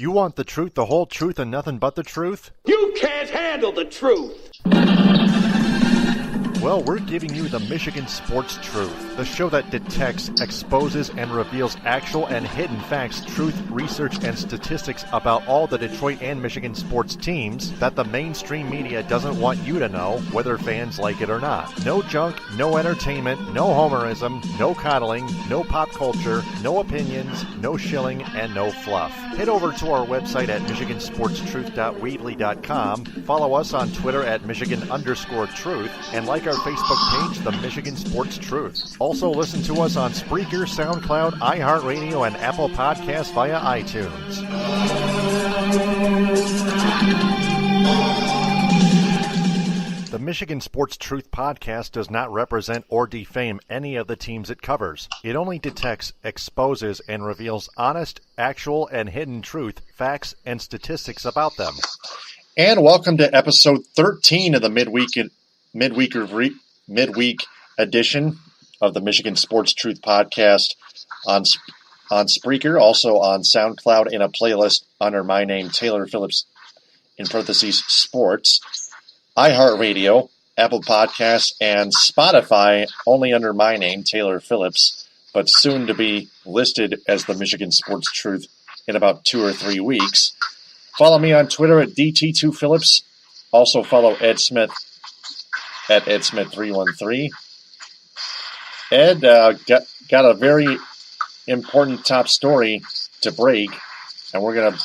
You want the truth, the whole truth, and nothing but the truth? You can't handle the truth! Well, we're giving you the Michigan Sports Truth, the show that detects, exposes, and reveals actual and hidden facts, truth, research, and statistics about all the Detroit and Michigan sports teams that the mainstream media doesn't want you to know, whether fans like it or not. No junk, no entertainment, no homerism, no coddling, no pop culture, no opinions, no shilling, and no fluff. Head over to our website at michigansportstruth.weebly.com, follow us on Twitter at Michigan_truth, and like our Facebook page, The Michigan Sports Truth. Also listen to us on Spreaker, SoundCloud, iHeartRadio, and Apple Podcasts via iTunes. The Michigan Sports Truth podcast does not represent or defame any of the teams it covers. It only detects, exposes, and reveals honest, actual, and hidden truth, facts, and statistics about them. And welcome to episode 13 of the midweek edition of the Michigan Sports Truth podcast on Spreaker, also on SoundCloud in a playlist under my name, Taylor Phillips, in parentheses, sports, iHeartRadio, Apple Podcasts, and Spotify, only under my name, Taylor Phillips, but soon to be listed as the Michigan Sports Truth in about 2 or 3 weeks. Follow me on Twitter at DT2Phillips. Also follow Ed Smith at EdSmith313. Ed got a very important top story to break, and we're going to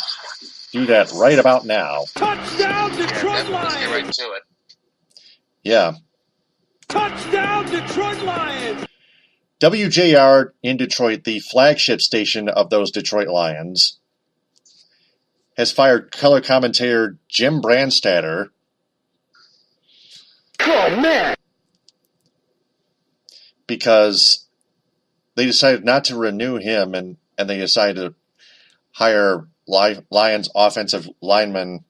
do that right about now. Touchdown, Detroit Lions! Let's get right to it. Yeah. Touchdown, Detroit Lions! WJR in Detroit, the flagship station of those Detroit Lions, has fired color commentator Jim Brandstatter. Oh, man! Because they decided not to renew him, and they decided to hire Lions offensive lineman,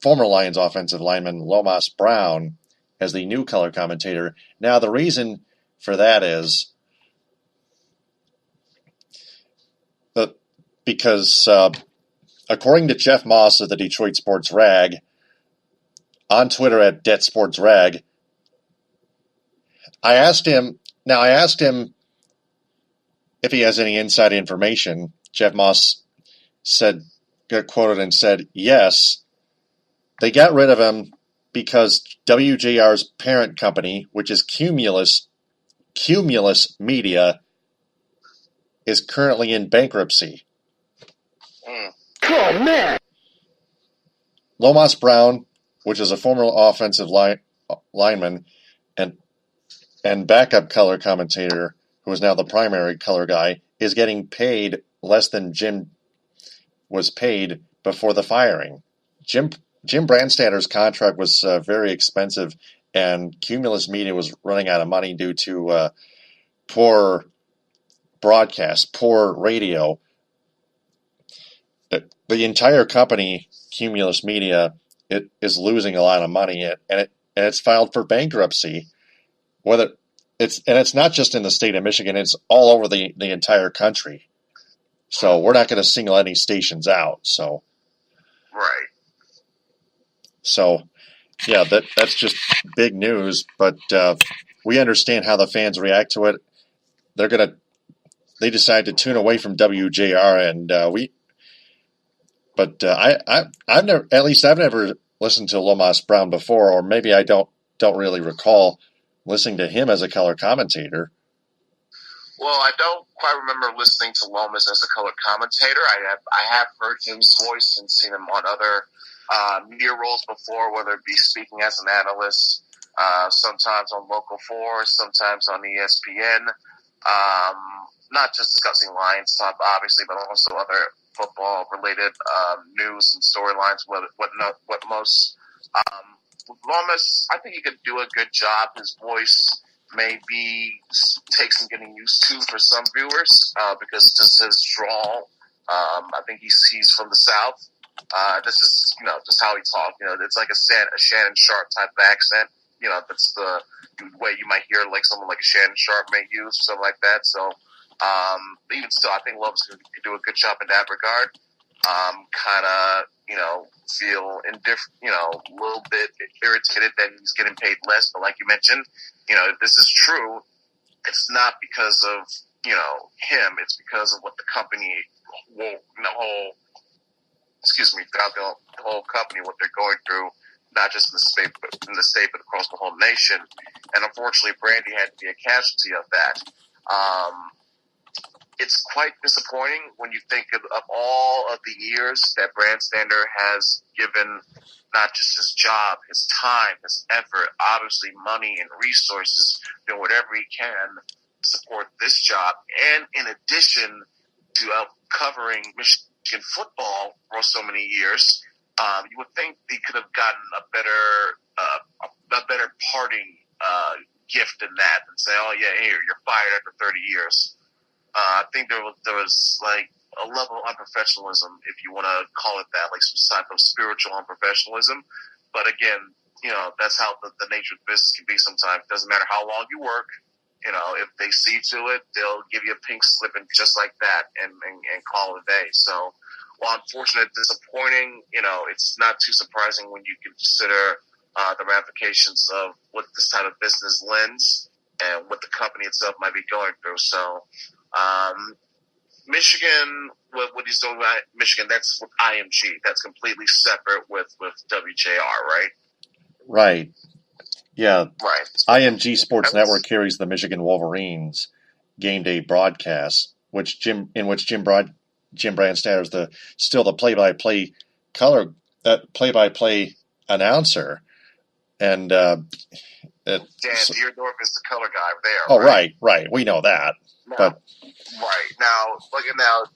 former Lions offensive lineman Lomas Brown as the new color commentator. Now, the reason for that is because according to Jeff Moss of the Detroit Sports Rag, on Twitter at DetSportsRag, I asked him if he has any inside information. Jeff Moss got quoted and said, yes, they got rid of him because WJR's parent company, which is Cumulus Media, is currently in bankruptcy. Oh, man! Lomas Brown, which is a former offensive lineman and backup color commentator, who is now the primary color guy, is getting paid less than Jim was paid before the firing. Jim Brandstatter's contract was very expensive, and Cumulus Media was running out of money due to poor broadcast, poor radio. The entire company, Cumulus Media, it is losing a lot of money, and it's filed for bankruptcy. It's not just in the state of Michigan; it's all over the entire country. So we're not going to single any stations out. So, Right. So, yeah, that's just big news. But we understand how the fans react to it. They decide to tune away from WJR, and I've never listened to Lomas Brown before, or maybe I don't really recall listening to him as a color commentator. Well, I don't quite remember listening to Lomas as a color commentator. I have heard his voice and seen him on other media roles before, whether it be speaking as an analyst, sometimes on Local 4, sometimes on ESPN. Not just discussing Lions stuff, obviously, but also other football-related news and storylines. What most. Lomas, I think he could do a good job. His voice maybe takes some getting used to for some viewers because just his drawl. I think he's from the South. This is just how he talks. It's like a Shannon Sharp type of accent. That's the way you might hear like someone like a Shannon Sharp may use, something like that. So even still, I think Lomas could do a good job in that regard. kind of, feel indifferent, a little bit irritated that he's getting paid less. But like you mentioned, if this is true, it's not because of, him. It's because of what the company, throughout the whole company, what they're going through, not just in the state, but across the whole nation. And unfortunately, Brandy had to be a casualty of that. It's quite disappointing when you think of all of the years that Brandstatter has given not just his job, his time, his effort, obviously money and resources, doing whatever he can to support this job. And in addition to covering Michigan football for so many years, you would think he could have gotten a better parting gift than that, and say, "Oh yeah, here, you're fired after 30 years." I think there was like a level of unprofessionalism, if you want to call it that, like some type of spiritual unprofessionalism. But again, that's how the nature of business can be sometimes. It doesn't matter how long you work. If they see to it, they'll give you a pink slip and just like that and call it a day. So, while unfortunate, disappointing, it's not too surprising when you consider the ramifications of what this type of business lends and what the company itself might be going through. So, Michigan, what he's doing at Michigan, that's with IMG. That's completely separate with WJR, right? Right. Yeah. Right. IMG Sports Network carries the Michigan Wolverines game day broadcast, Jim Brandstatter is still the play-by-play play-by-play announcer, and Dan Deerdorf is the color guy there. Oh, right. We know that, but. Right. Now,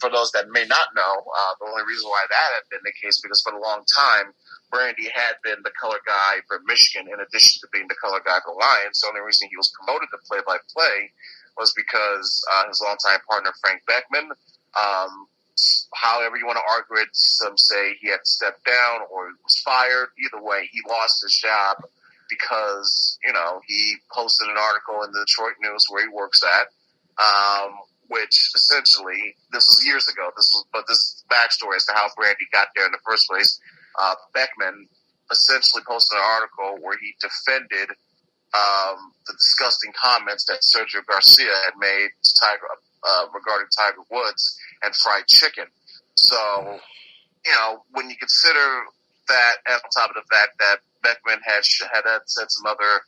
for those that may not know, the only reason why that had been the case, because for a long time, Brandy had been the color guy for Michigan in addition to being the color guy for the Lions. The only reason he was promoted to play-by-play was because his longtime partner, Frank Beckman, however you want to argue it, some say he had to step down or he was fired. Either way, he lost his job because, he posted an article in the Detroit News where he works at, which essentially, this was years ago, but this backstory as to how Brandy got there in the first place. Beckman essentially posted an article where he defended the disgusting comments that Sergio Garcia had made to regarding Tiger Woods and fried chicken. So, when you consider that, and on top of the fact that Beckman had said some other,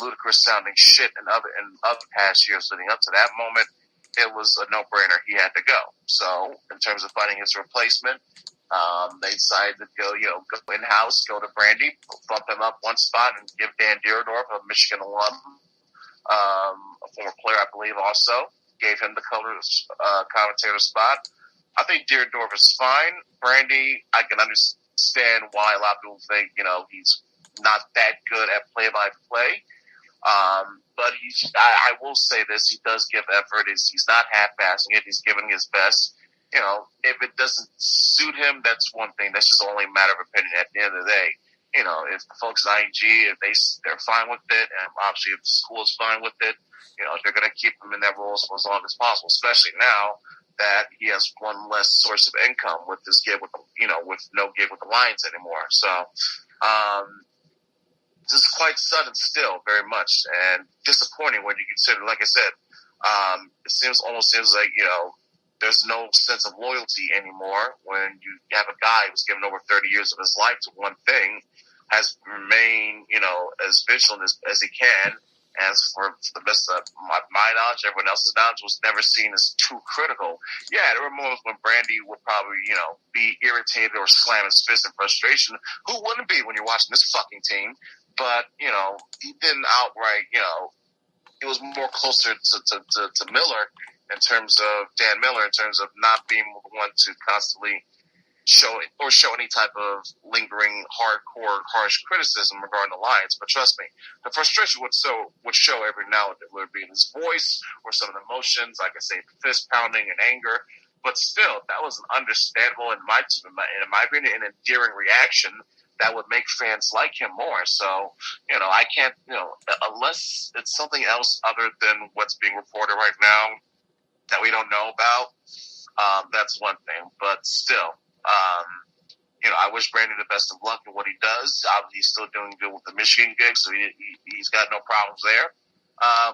ludicrous sounding shit in other past years leading up to that moment, it was a no-brainer. He had to go. So, in terms of finding his replacement, they decided to go in-house, go to Brandy, bump him up one spot, and give Dan Deerdorf, a Michigan alum, a former player, I believe, also gave him the color commentator spot. I think Deerdorf is fine. Brandy, I can understand why a lot of people think, he's not that good at play-by-play. But I will say this, he does give effort. He's not half-assing it. He's giving his best. If it doesn't suit him, that's one thing. That's just only a matter of opinion at the end of the day. If the folks at ING, if they're fine with it, and obviously if the school is fine with it, they're going to keep him in that role for as long as possible, especially now that he has one less source of income with this gig with no gig with the Lions anymore. So, this is quite sudden still, very much, and disappointing when you consider, like I said, it almost seems like, there's no sense of loyalty anymore when you have a guy who's given over 30 years of his life to one thing, has remained, as vigilant as he can. As for the best of my knowledge, everyone else's knowledge, was never seen as too critical. Yeah, there were moments when Brandy would probably, be irritated or slam his fist in frustration. Who wouldn't be when you're watching this fucking team? But, he didn't outright, it was more closer to Miller in terms of Dan Miller, in terms of not being the one to constantly show any type of lingering, hardcore, harsh criticism regarding the Lions. But trust me, the frustration would show every now and then, whether it be in his voice or some of the emotions, like I say, fist pounding and anger. But still, that was an understandable, in my opinion, an endearing reaction that would make fans like him more. So, I can't, unless it's something else other than what's being reported right now that we don't know about, that's one thing. But still, I wish Brandon the best of luck in what he does. Obviously, he's still doing good with the Michigan gig, so he's got no problems there.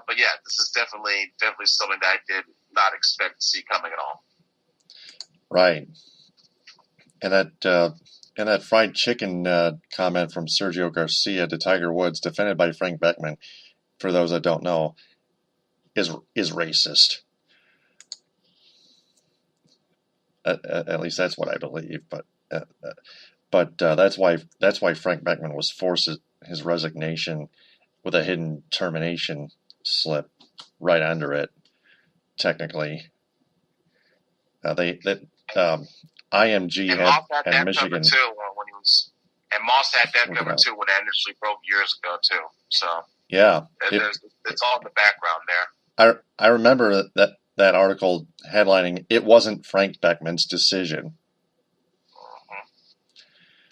But yeah, this is definitely something that I did not expect to see coming at all. Right. And that fried chicken comment from Sergio Garcia to Tiger Woods, defended by Frank Beckman, for those that don't know, is racist. At least that's what I believe. But that's why Frank Beckman was forced his resignation with a hidden termination slip right under it. Technically, IMG and had Moss had and that Michigan cover too when he was, and Moss had that cover too when it initially broke years ago too. So yeah, it's all in the background there. I remember that article headlining, "It wasn't Frank Beckman's decision."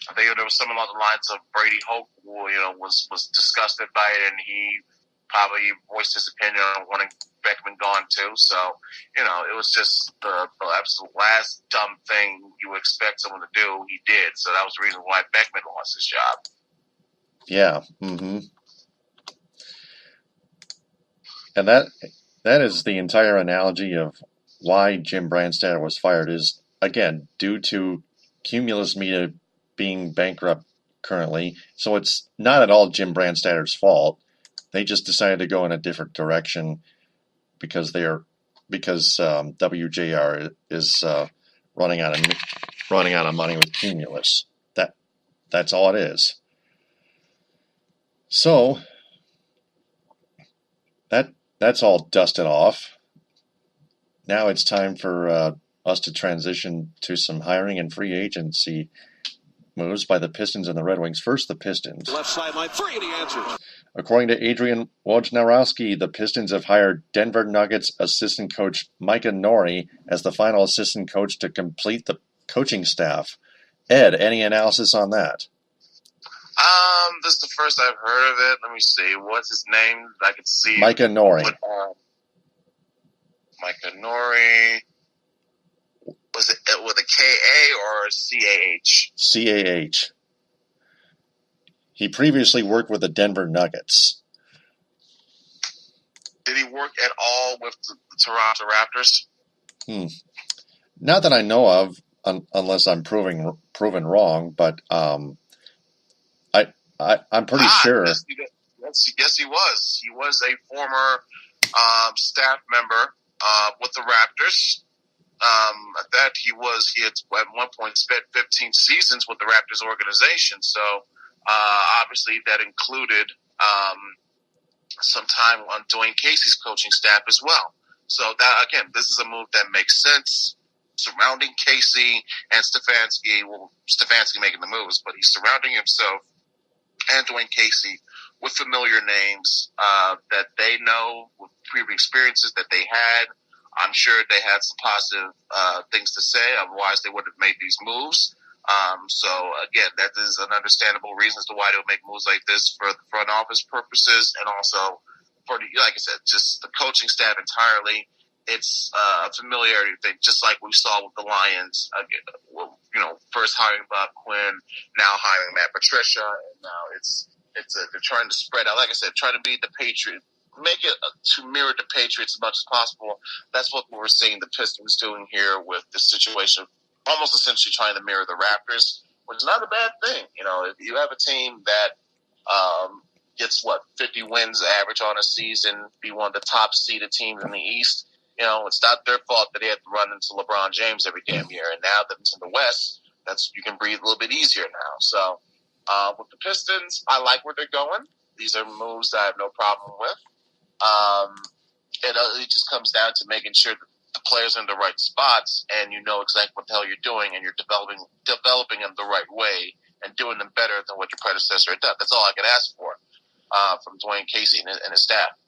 I think there was something along the lines of Brady Hoke, who, was disgusted by it, and he probably voiced his opinion on wanting Beckman gone too. So, it was just the absolute last dumb thing you would expect someone to do. He did. So that was the reason why Beckman lost his job. Yeah. Mm-hmm. And that is the entire analogy of why Jim Brandstatter was fired, is, again, due to Cumulus Media being bankrupt currently. So it's not at all Jim Brandstatter's fault. They just decided to go in a different direction because WJR is running out of money with Cumulus. That's all it is. So that's all dusted off. Now it's time for us to transition to some hiring and free agency moves by the Pistons and the Red Wings. First, the Pistons. Left sideline, three, and he answers. According to Adrian Wojnarowski, the Pistons have hired Denver Nuggets assistant coach Micah Nori as the final assistant coach to complete the coaching staff. Ed, any analysis on that? This is the first I've heard of it. Let me see. What's his name? I could see. Micah Nori. Micah Nori. Was it with a K-A or a C-A-H? C-A-H. He previously worked with the Denver Nuggets. Did he work at all with the Toronto Raptors? Not that I know of, unless I'm proven wrong, but I'm pretty sure. Yes, he was. He was a former staff member with the Raptors. At that, he had at one point spent 15 seasons with the Raptors organization. So obviously that included some time on Dwayne Casey's coaching staff as well. So that, again, this is a move that makes sense surrounding Casey and Stefanski. Well, Stefanski making the moves, but he's surrounding himself and Dwayne Casey with familiar names that they know, with previous experiences that they had. I'm sure they had some positive things to say. Otherwise, they would have made these moves. So, again, that is an understandable reason as to why they would make moves like this for the front office purposes, and also for, like I said, just the coaching staff entirely. It's a familiarity thing, just like we saw with the Lions. First hiring Bob Quinn, now hiring Matt Patricia, and now they're trying to spread out. Like I said, trying to be the Patriots. Make it to mirror the Patriots as much as possible. That's what we're seeing the Pistons doing here with this situation, almost essentially trying to mirror the Raptors, which is not a bad thing. If you have a team that gets 50 wins average on a season, be one of the top seeded teams in the East, it's not their fault that they have to run into LeBron James every damn year. And now that it's in the West, you can breathe a little bit easier now. So with the Pistons, I like where they're going. These are moves that I have no problem with. It just comes down to making sure that the players are in the right spots, and you know exactly what the hell you're doing, and you're developing them the right way and doing them better than what your predecessor had done. That's all I could ask for from Dwayne Casey and his staff.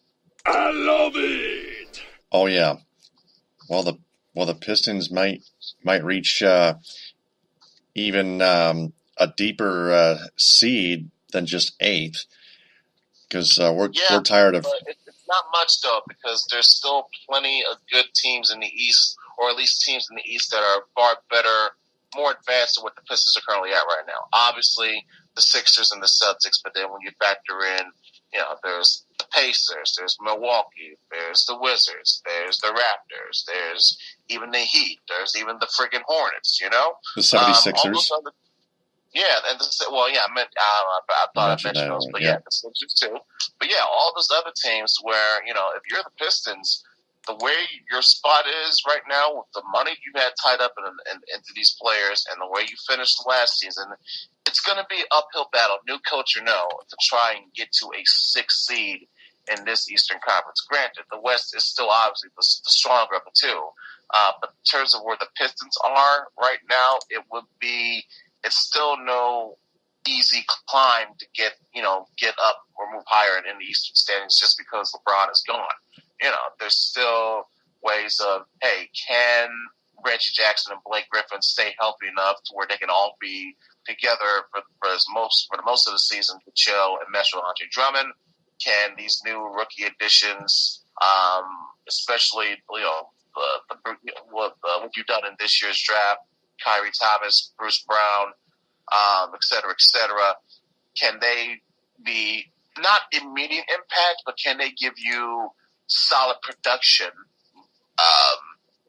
I love it. Oh yeah. Well, the Pistons might reach even a deeper seed than just 8th, because we're tired of. It's not much though, because there's still plenty of good teams in the East, or at least teams in the East that are far better, more advanced than what the Pistons are currently at right now. Obviously, the Sixers and the Celtics, but then when you factor in, there's the Pacers, there's Milwaukee, there's the Wizards, there's the Raptors, there's even the Heat, there's even the friggin' Hornets, The 76ers. All those other, I thought I mentioned those, but the Sixers too. But yeah, all those other teams where, if you're the Pistons, the way your spot is right now with the money you had tied up into these players and the way you finished last season, it's going to be an uphill battle, new coach or no, to try and get to a 6th seed in this Eastern Conference. Granted, the West is still obviously the stronger of the two. But in terms of where the Pistons are right now, it's still no easy climb to get up or move higher in the Eastern standings just because LeBron is gone. There's still ways of, hey, can Reggie Jackson and Blake Griffin stay healthy enough to where they can all be together for the most of the season to chill and mesh with Andre Drummond? Can these new rookie additions, especially what you've done in this year's draft, Kyrie Thomas, Bruce Brown, et cetera, can they be not immediate impact, but can they give you solid production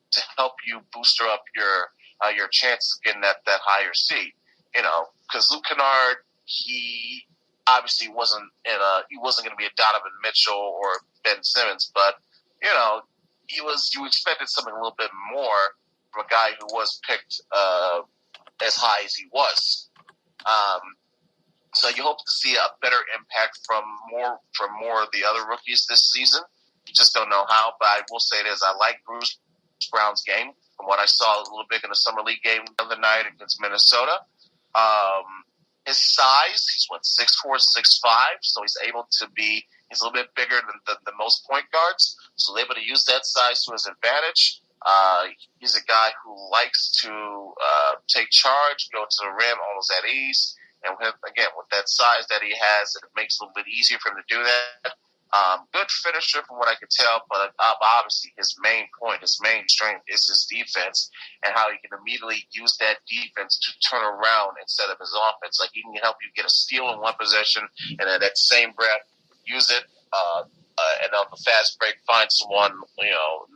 to help you booster up your chances of getting that higher seed? Because Luke Kennard, he obviously wasn't going to be a Donovan Mitchell or Ben Simmons, but you expected something a little bit more from a guy who was picked as high as he was. So you hope to see a better impact from more of the other rookies this season. You just don't know how, but I will say this: I like Bruce Brown's game. From what I saw a little bit in the summer league game the other night against Minnesota, his size, he's 6'4", 6'5", so he's a little bit bigger than most point guards, so they're able to use that size to his advantage. He's a guy who likes to take charge, go to the rim almost at ease, and with that size that he has, it makes it a little bit easier for him to do that. Good finisher from what I could tell, but obviously his main strength is his defense and how he can immediately use that defense to turn around instead of his offense. Like, he can help you get a steal in one possession and at that same breath use it, and on the fast break find someone,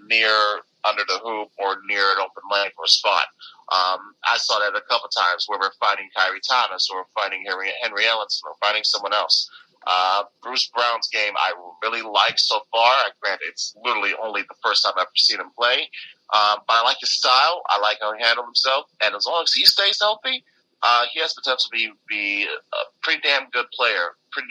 near under the hoop or near an open lane for a spot. I saw that a couple times where we're finding Kyrie Thomas or finding Henry Ellenson or finding someone else. Bruce Brown's game I really like so far. Granted, it's literally only the first time I've ever seen him play. But I like his style. I like how he handles himself. And as long as he stays healthy, he has potential to be a pretty damn good player. Pretty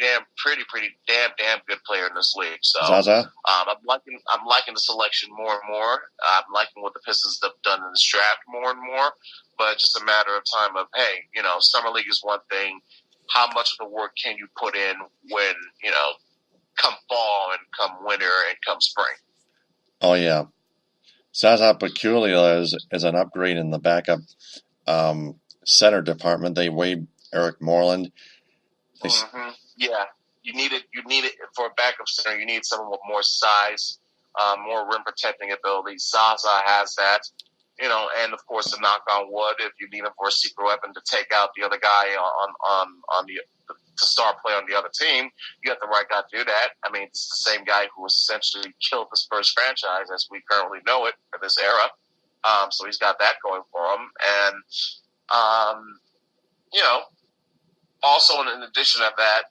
damn good player in this league. So I'm liking the selection more and more. I'm liking what the Pistons have done in this draft more and more. But it's just a matter of time of, hey, summer league is one thing. How much of the work can you put in when, come fall and come winter and come spring? Oh, yeah. Zaza Pachulia is an upgrade in the backup center department. They waived Eric Moreland. Yeah, you need it for a backup center. You need someone with more size, more rim protecting ability. Zaza has that. And of course, the knock on wood, if you need him for a secret weapon to take out the other guy on to start play on the other team, you got the right guy to do that. I mean, it's the same guy who essentially killed the Spurs franchise as we currently know it for this era. So he's got that going for him. And, also in addition to that,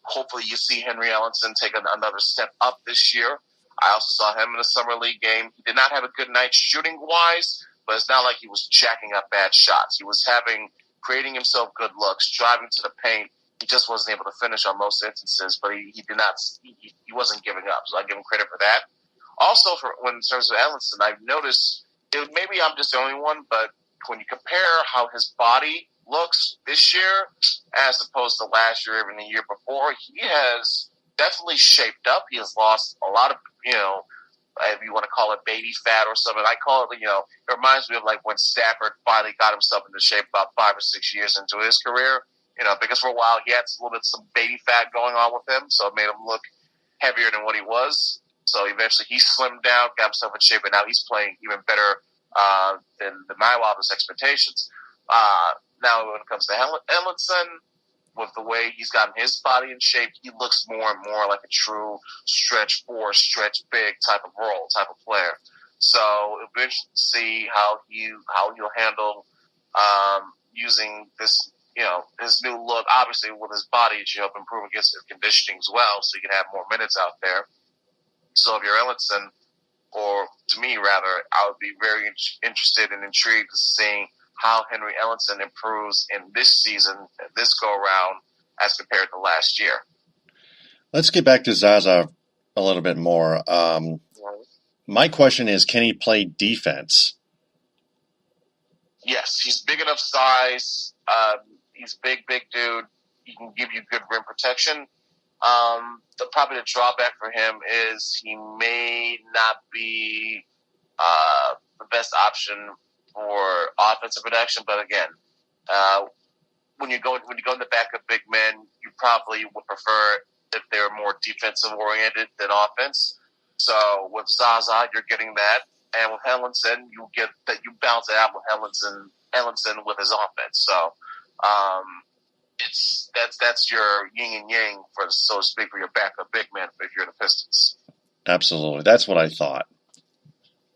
hopefully you see Henry Ellenson take another step up this year. I also saw him in the summer league game. He did not have a good night shooting wise, but it's not like he was jacking up bad shots. He was creating himself good looks, driving to the paint. He just wasn't able to finish on most instances, but he wasn't giving up. So I give him credit for that. Also, in terms of Ellenson, I've noticed, maybe I'm just the only one, but when you compare how his body looks this year as opposed to last year, even the year before, he has definitely shaped up. He has lost a lot of, if you want to call it baby fat or something. I call it, it reminds me of like when Stafford finally got himself into shape about 5 or 6 years into his career. Because for a while he had some baby fat going on with him, so it made him look heavier than what he was. So eventually he slimmed down, got himself in shape, and now he's playing even better than my wildest expectations. Now, when it comes to Ellenson, with the way he's gotten his body in shape, he looks more and more like a true stretch 4, stretch big type of player. So it'll be interesting to see how he'll handle using this, his new look. Obviously, with his body, it should help improve against his conditioning as well, so he can have more minutes out there. So if you're Ellenson, or to me rather, I would be very interested and intrigued to seeing how Henry Ellenson improves in this season, this go-around, as compared to last year. Let's get back to Zaza a little bit more. My question is, can he play defense? Yes, he's big enough size. He's a big dude. He can give you good rim protection. Probably the drawback for him is he may not be the best option for offensive production. But again, when you go in the back of big men, you probably would prefer if they're more defensive oriented than offense. So with Zaza, you're getting that, and with Ellenson, you get that you balance it out with Ellenson with his offense. So that's your yin and yang, for so to speak, for your backup big man if you're the Pistons. Absolutely, that's what I thought.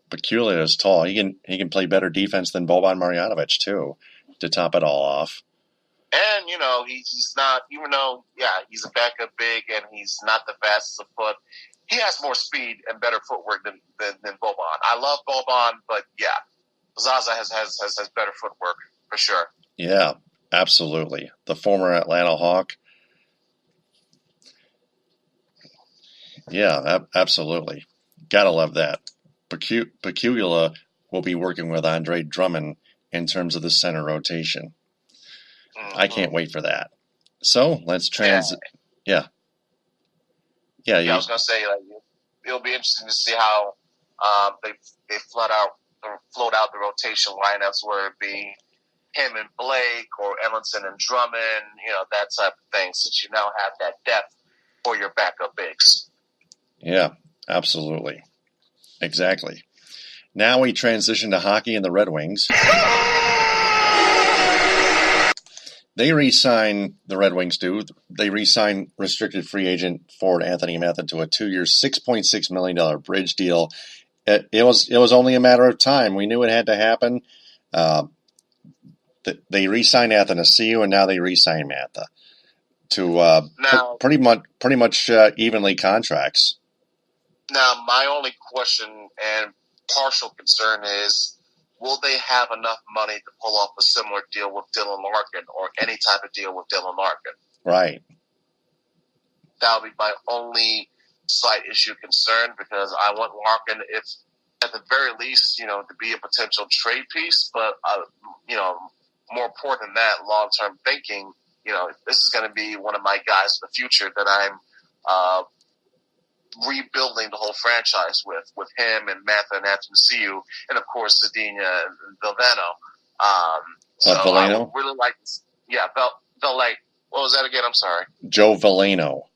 Peculiar is tall. He can play better defense than Boban Marjanovic too, to top it all off. And he's not, even though he's a backup big and he's not the fastest of foot, he has more speed and better footwork than Boban. I love Boban, but Zaza has better footwork for sure. Yeah, absolutely. The former Atlanta Hawk. Yeah, absolutely. Gotta love that. Peculiar will be working with Andre Drummond in terms of the center rotation. Mm-hmm. I can't wait for that. So let's Yeah, I was gonna say, it'll be interesting to see how they float out the rotation lineups, where it be him and Blake or Ellenson and Drummond, that type of thing, since you now have that depth for your backup bigs. Yeah, absolutely. Exactly. Now we transition to hockey and the Red Wings. They re-sign, the Red Wings do. They re-sign restricted free agent forward Anthony Mantha to a 2-year, $6.6 million bridge deal. It was only a matter of time. We knew it had to happen. They re-signed Athanasiou, and now they re-sign Mantha to pretty much evenly contracts. Now, my only question and partial concern is, will they have enough money to pull off a similar deal with Dylan Larkin, or any type of deal with Dylan Larkin? Right. That would be my only slight issue concern, because I want Larkin, if at the very least, to be a potential trade piece, but more important than that, long-term thinking, this is going to be one of my guys in the future that I'm rebuilding the whole franchise with him and Mantha and Athanasiou, and of course Zadina and Vilveno. So I would really like this. Yeah, what was that again? I'm sorry. Joe Veleno,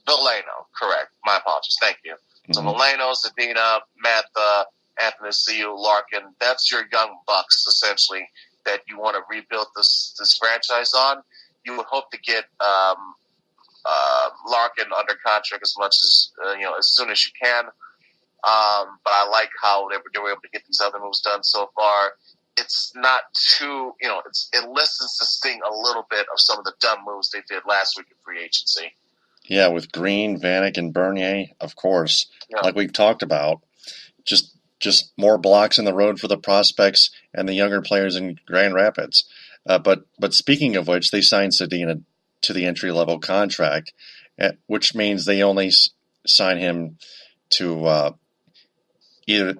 correct. My apologies. Thank you. Mm-hmm. So Veleno, Zadina, Mantha, Athanasiou, Larkin. That's your young bucks, essentially, that you want to rebuild this franchise on. You would hope to get Larkin under contract as much as as soon as you can. But I like how they were able to get these other moves done so far. It's not too, it lessens the sting a little bit of some of the dumb moves they did last week in free agency. Yeah, with Green, Vanek, and Bernier, of course, like we've talked about, just more blocks in the road for the prospects and the younger players in Grand Rapids. But speaking of which, they signed Zadina to the entry-level contract, which means they only sign him to either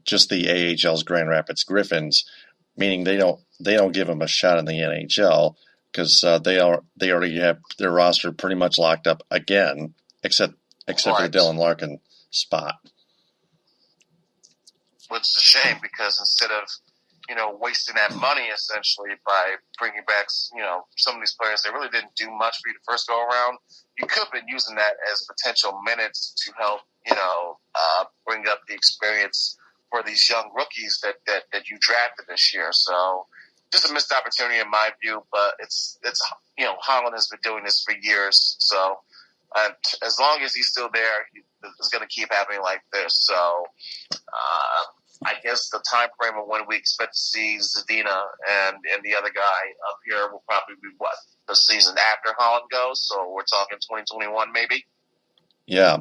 just the AHL's Grand Rapids Griffins, meaning they don't give him a shot in the NHL, because they already have their roster pretty much locked up again, except for the Dylan Larkin spot. Which is a shame, because instead of wasting that money essentially by bringing back, some of these players that really didn't do much for you the first go around, you could have been using that as potential minutes to help, bring up the experience for these young rookies that you drafted this year. So just a missed opportunity in my view, but it's Holland has been doing this for years. So as long as he's still there, it's going to keep happening like this. So I guess the time frame of when we expect to see Zadina and the other guy up here will probably be the season after Holland goes. So we're talking 2021 maybe. Yeah.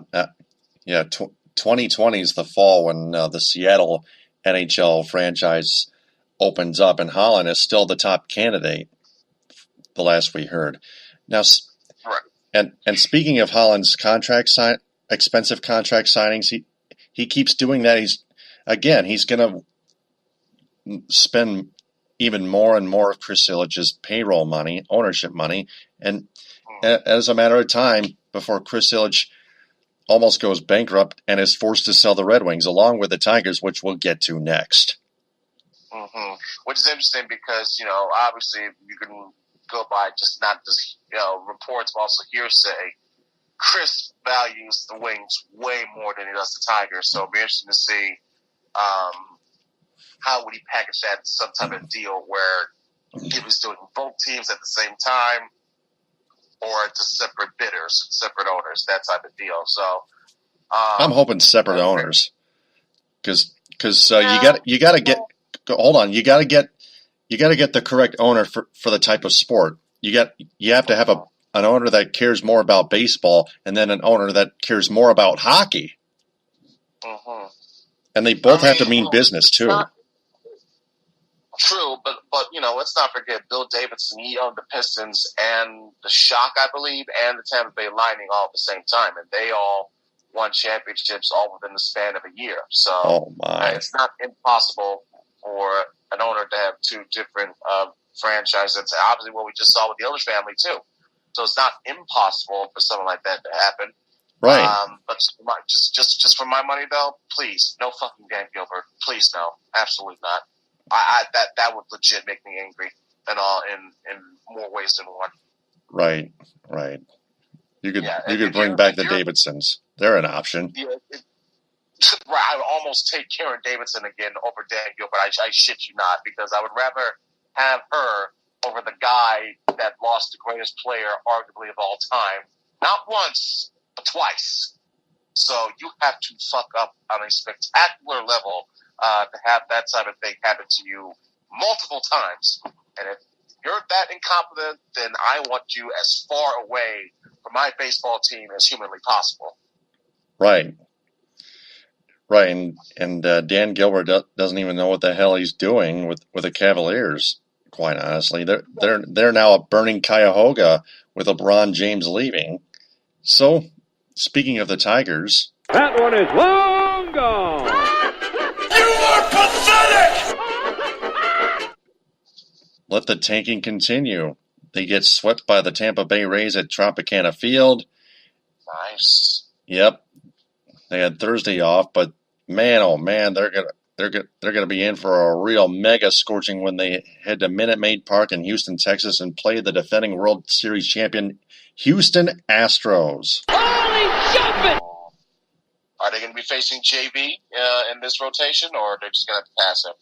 2020 is the fall when the Seattle NHL franchise opens up, and Holland is still the top candidate, the last we heard. Now, right. And speaking of Holland's expensive contract signings, he keeps doing that. He's going to spend even more and more of Chris Ilitch's payroll money, ownership money, and as a matter of time before Chris Ilitch almost goes bankrupt and is forced to sell the Red Wings along with the Tigers, which we'll get to next. Mm-hmm. Which is interesting because, obviously you can go by not just reports, but also hearsay. Chris values the Wings way more than he does the Tigers, so it'll be interesting to see how would he package that in some type of deal where he was doing both teams at the same time, or just separate bidders, separate owners, that type of deal. So I'm hoping separate owners, because you got to get. Hold on, you got to get the correct owner for the type of sport. You have to have an owner that cares more about baseball, and then an owner that cares more about hockey. Mm-hmm. And they both have to mean business too. True, but let's not forget Bill Davidson. He owned the Pistons and the Shock, I believe, and the Tampa Bay Lightning all at the same time, and they all won championships all within the span of a year. So it's not impossible for an owner to have two different franchises. Obviously, what we just saw with the Ilitch family too. So it's not impossible for something like that to happen. Right. But just for my money though, please, no fucking Dan Gilbert. Please, no, absolutely not. That would legit make me angry in more ways than one. Right. You could bring back the Davidsons. They're an option. Yeah, right. I would almost take Karen Davidson again over Dan Gilbert. I shit you not, because I would rather have her over the guy that lost the greatest player, arguably of all time, not once but twice. So you have to fuck up on a spectacular level to have that type of thing happen to you multiple times. And if you're that incompetent, then I want you as far away from my baseball team as humanly possible. Right. And Dan Gilbert doesn't even know what the hell he's doing with the Cavaliers. Quite honestly, they're now burning Cuyahoga with LeBron James leaving. So, speaking of the Tigers, that one is long gone. You are pathetic! Let the tanking continue. They get swept by the Tampa Bay Rays at Tropicana Field. Nice. Yep. They had Thursday off, but man, oh man, they're gonna be in for a real mega scorching when they head to Minute Maid Park in Houston, Texas, and play the defending World Series champion Houston Astros. Holy jumping! Are they going to be facing JV in this rotation, or are they just going to pass him?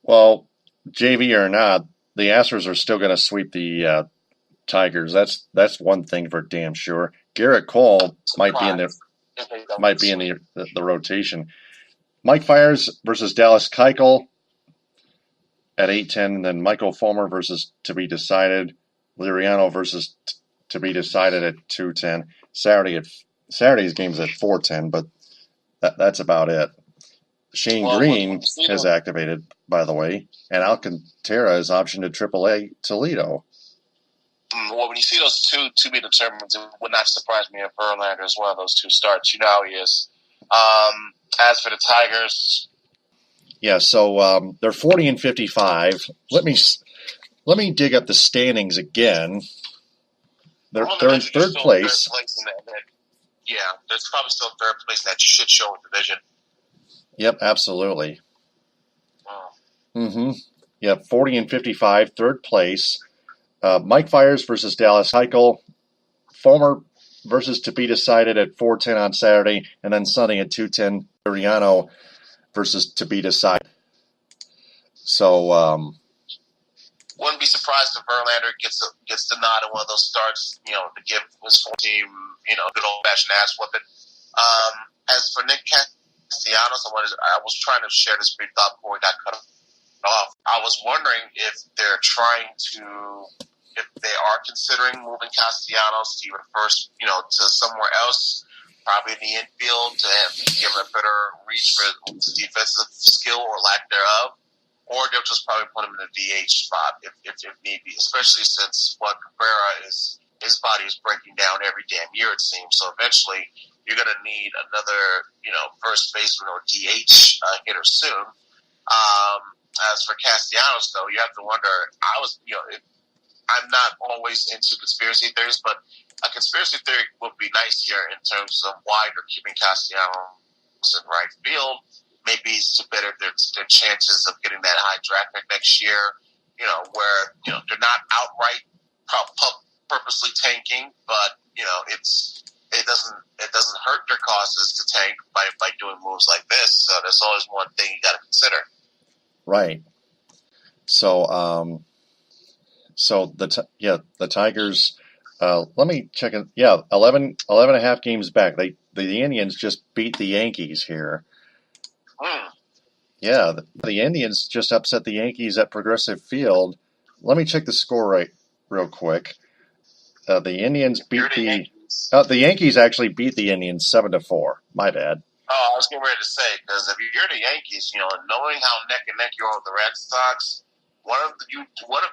Well, JV or not, the Astros are still going to sweep the Tigers. That's one thing for damn sure. Garrett Cole might be in the rotation. Mike Fiers versus Dallas Keuchel at 8:10, and then Michael Fulmer versus to be decided. Liriano versus to be decided at 2:10. Saturday's game's at 4:10, but that's about it. Shane Green has activated, by the way, and Alcantara is optioned to AAA Toledo. Well, when you see those two to be determined, it would not surprise me if Verlander is one of those two starts. You know how he is. As for the Tigers, so they're 40-55. Let me dig up the standings again. They're in third place. There's probably still third place in that shit show division. Yep, absolutely. Mm-hmm. Yep, 40-55, third place. Mike Fiers versus Dallas Keuchel. Fulmer versus to be decided at 4:10 on Saturday, and then Sunday at 2:10. Liriano versus to be decided. So, wouldn't be surprised if Verlander gets the nod in one of those starts, to give his full team, good old-fashioned ass whipping. As for Nick Castellanos, I was trying to share this brief thought before we got cut off. I was wondering if they are considering moving Castellanos to either first, to somewhere else, probably in the infield, to give him a better reach for defensive skill or lack thereof. Or they'll just probably put him in the DH spot if need be, especially since Cabrera his body is breaking down every damn year, it seems. So eventually you're going to need another, first baseman or DH hitter soon. As for Castellanos, though, you have to wonder, I'm not always into conspiracy theories, but a conspiracy theory would be nice here in terms of why they're keeping Castellanos in right field. Maybe it's to better their chances of getting that high draft pick next year, where, they're not outright purposely tanking, but, it doesn't hurt their causes to tank by doing moves like this. So there's always one thing you got to consider. right. So, the Tigers, let me check it. Yeah, 11 and a half games back. The Indians just beat the Yankees here. Yeah, the Indians just upset the Yankees at Progressive Field. Let me check the score real quick. The Indians beat the Yankees actually beat the Indians 7-4. My bad. Oh, I was getting ready to say, because if you're the Yankees, knowing how neck and neck you are with the Red Sox, one of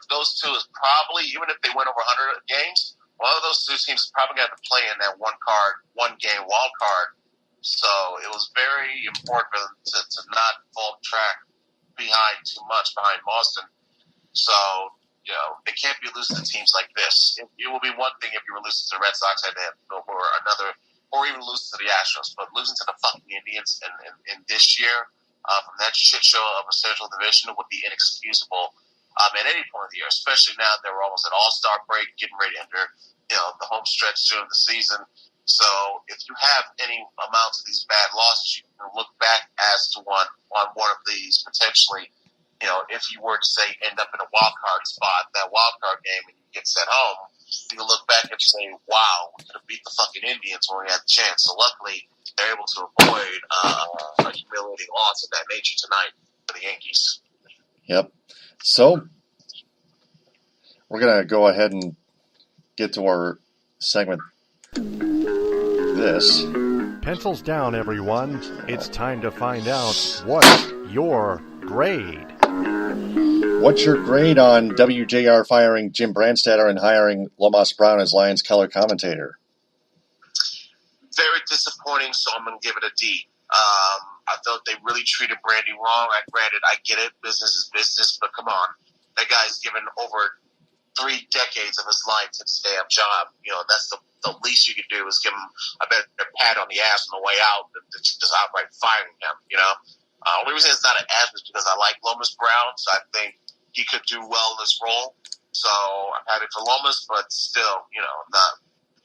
those two is probably, even if they win over 100 games, one of those two teams is probably going to have to play in that one game wild card. So it was very important for them to not fall track behind Boston. So, they can't be losing to teams like this. It will be one thing if you were losing to the Red Sox or even losing to the Astros, but losing to the fucking Indians in this year from that shit show of a Central Division would be inexcusable at any point of the year, especially now that we're almost at All-Star break, getting ready to enter the home stretch during the season. So if you have any amounts of these bad losses, you can look back as to on one of these potentially, if you were to say end up in a wild card spot, that wild card game, and you get sent home, you can look back and say, wow, we could have beat the fucking Indians when we had the chance. So luckily, they're able to avoid a humiliating loss of that nature tonight for the Yankees. Yep. So we're going to go ahead and get to our segment. This. Pencils down, everyone. It's time to find out what's your grade. What's your grade on WJR firing Jim Brandstatter and hiring Lomas Brown as Lions color commentator? Very disappointing, so I'm going to give it a D. I felt they really treated Brandy wrong. Granted, I get it. Business is business, but come on. That guy's given over 3 decades of his life to this damn job. That's the least you could do is give him a better pat on the ass on the way out than just outright firing him, only reason it's not an ass is because I like Lomas Brown, so I think he could do well in this role. So I'm happy for Lomas, but still,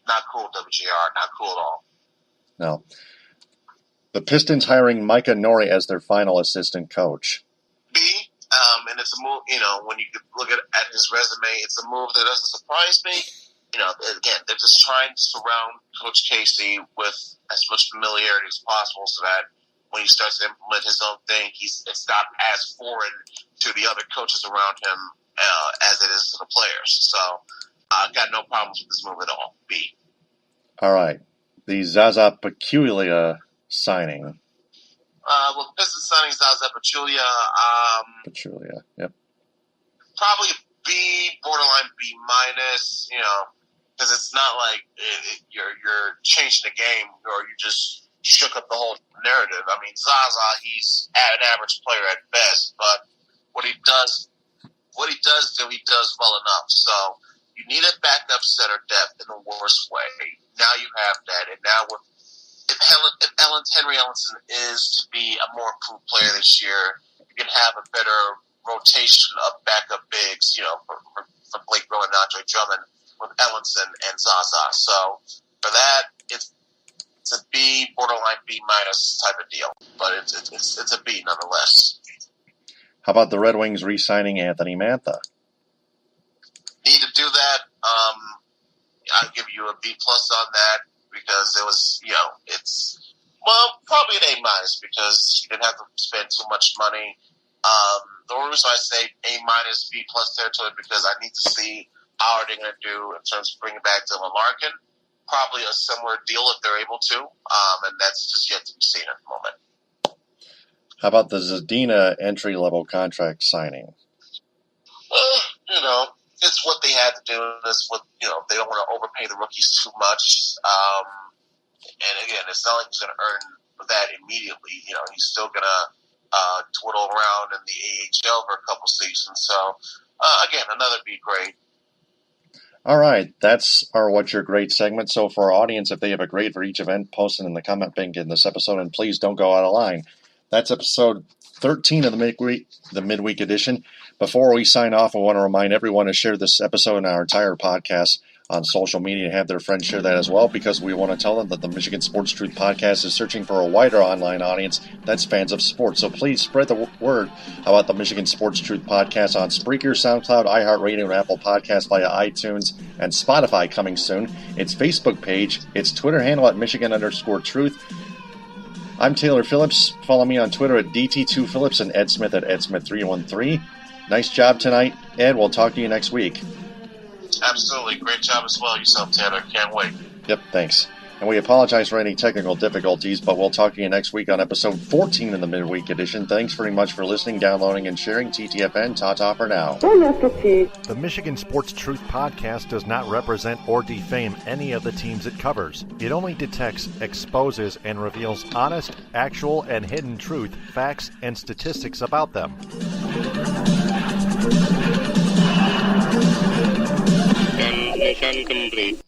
not cool, WJR, not cool at all. No. The Pistons hiring Micah Nori as their final assistant coach. B, and it's a move, when you look at his resume, it's a move that doesn't surprise me. Again, they're just trying to surround Coach Casey with as much familiarity as possible so that when he starts to implement his own thing, it's not as foreign to the other coaches around him as it is to the players. So I've got no problems with this move at all. B. All right. The Zaza Pachulia signing. The Pistons signing Zaza Pachulia. Pachulia, yep. Probably a B, borderline B minus, because it's not like you're changing the game or you just shook up the whole narrative. I mean, Zaza, he's an average player at best, but what he does well enough. So you need a backup center depth in the worst way. Now you have that, and now if Henry Ellenson is to be a more improved player this year, you can have a better rotation of backup bigs, for Blake Rowe and Andre Drummond with Ellenson and Zaza. So for that, it's It's a B, borderline B minus type of deal, but it's a B nonetheless. How about the Red Wings re-signing Anthony Mantha? Need to do that. I'll give you a B plus on that because it was, it's probably an A minus because you didn't have to spend too much money. The reason I say A minus B plus territory because I need to see how are they going to do in terms of bringing back Dylan Larkin. Probably a similar deal if they're able to, and that's just yet to be seen at the moment. How about the Zadina entry-level contract signing? It's what they had to do. That's what, they don't want to overpay the rookies too much. And again, it's not like he's going to earn that immediately. He's still going to twiddle around in the AHL for a couple seasons. So, again, another B grade. All right, that's our What's Your Grade segment. So for our audience, if they have a grade for each event, post it in the comment bank in this episode, and please don't go out of line. That's episode 13 of the midweek edition. Before we sign off, I want to remind everyone to share this episode and our entire podcast on social media and have their friends share that as well, because we want to tell them that the Michigan Sports Truth Podcast is searching for a wider online audience that's fans of sports. So please spread the word about the Michigan Sports Truth Podcast on Spreaker, SoundCloud, iHeartRadio, and Apple Podcasts via iTunes and Spotify coming soon. Its Facebook page, its Twitter handle at Michigan_Truth. I'm Taylor Phillips. Follow me on Twitter at DT2Phillips and Ed Smith at EdSmith313. Nice job tonight, Ed. We'll talk to you next week. Absolutely. Great job as well yourself, Taylor. Can't wait. Yep, thanks. And we apologize for any technical difficulties, but we'll talk to you next week on episode 14 of the midweek edition. Thanks very much for listening, downloading, and sharing. TTFN, ta-ta for now. The Michigan Sports Truth Podcast does not represent or defame any of the teams it covers. It only detects, exposes, and reveals honest, actual, and hidden truth, facts, and statistics about them. Transmission complete.